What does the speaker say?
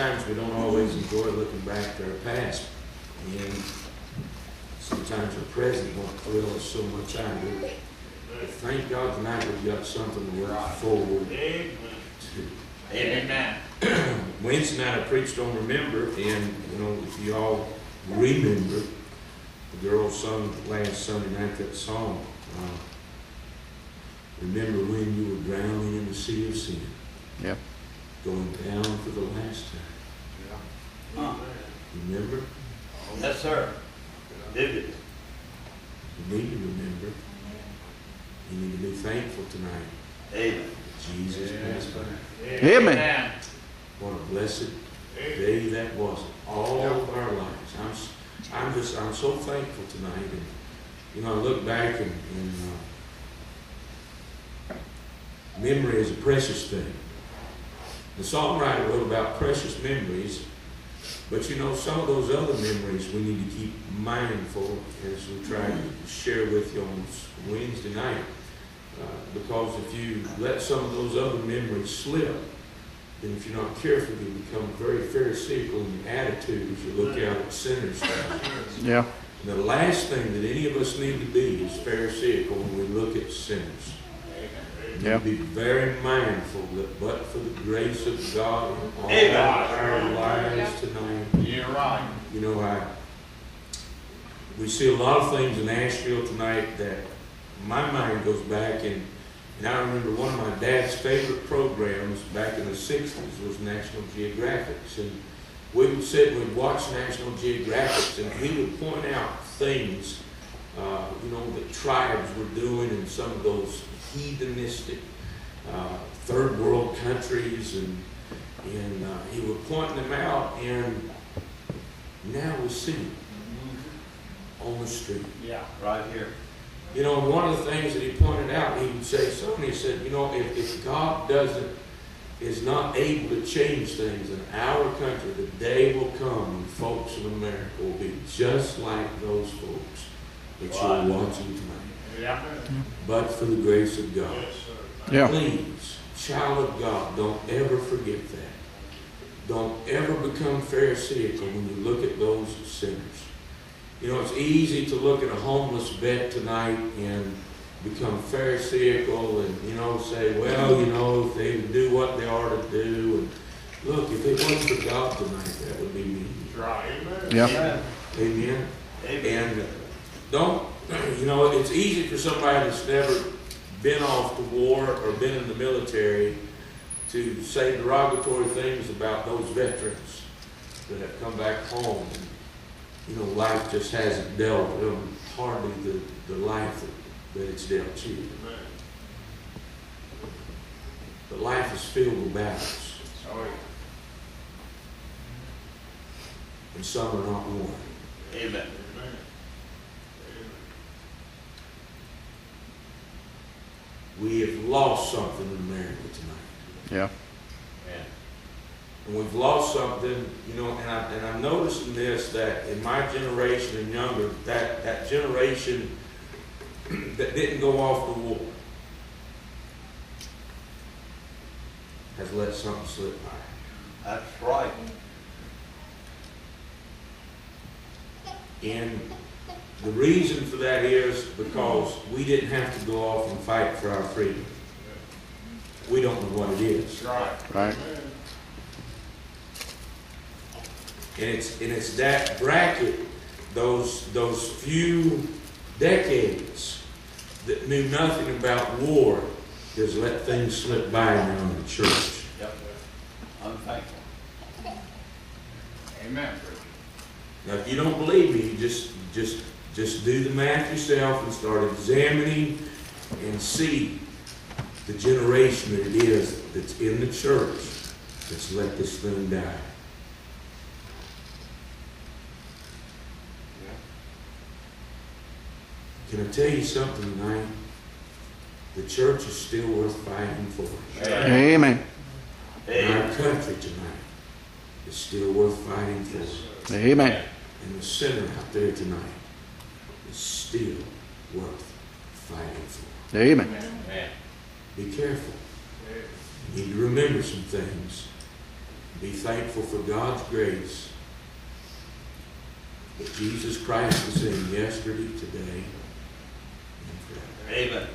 sometimes we don't always enjoy looking back to our past, and sometimes our present won't thrill us so much either. But thank God tonight we've got something to look forward to. Amen. Wednesday night I preached on remember, and if you all remember, the girls sung last Sunday night that song. Remember when you were drowning in the sea of sin. Yep. Going down for the last time. Remember? Yes, sir. Vivid. You need to remember. You need to be thankful tonight. Amen. Jesus passed by. Amen. What a blessed day that was. All of our lives. I'm so thankful tonight. And I look back and memory is a precious thing. The songwriter wrote about precious memories, but some of those other memories we need to keep mindful as we try to share with you on Wednesday night. Because if you let some of those other memories slip, then if you're not careful, you become very pharisaical in your attitude as you look out at sinners. Yeah. The last thing that any of us need to be is pharisaical when we look at sinners. Yeah. Be very mindful that but for the grace of God in all our lives tonight. You're right. We see a lot of things in Asheville tonight that my mind goes back, and I remember one of my dad's favorite programs back in the 60s was National Geographics. And we would sit and we'd watch National Geographics, and he would point out things, that tribes were doing in some of those heathenistic third world countries, and he would point them out, and now we see them on the street. Yeah, right here. One of the things that he pointed out, he would say something, he said, if God is not able to change things in our country, the day will come when folks in America will be just like those folks that you're watching tonight. Yeah. But for the grace of God. Yeah. Please, child of God, don't ever forget that. Don't ever become pharisaical when you look at those sinners. It's easy to look at a homeless vet tonight and become pharisaical and, say, well, if they would do what they ought to do. And look, if it wasn't for God tonight, that would be me. Right. Yeah. Amen. And don't, it's easy for somebody that's never been off to war or been in the military to say derogatory things about those veterans that have come back home. Life just hasn't dealt them hardly the life that it's dealt you. But life is filled with battles. And some are not won. Amen. We have lost something in America tonight. Yeah. And we've lost something, and I'm noticing this, that in my generation and younger, that generation that didn't go off to war has let something slip by. That's right. And the reason for that is because we didn't have to go off and fight for our freedom. We don't know what it is. Right. And it's that bracket, those few decades that knew nothing about war, has let things slip by now in the church. Yep. I'm thankful. Amen. Now, if you don't believe me, just do the math yourself and start examining and see the generation that it is that's in the church that's let this thing die. Can I tell you something tonight? The church is still worth fighting for. Amen. And our country tonight is still worth fighting for. Amen. And the sinner out there tonight is still worth fighting for. Amen. Be careful. You need to remember some things. Be thankful for God's grace that Jesus Christ is the same yesterday, today, and forever. Amen.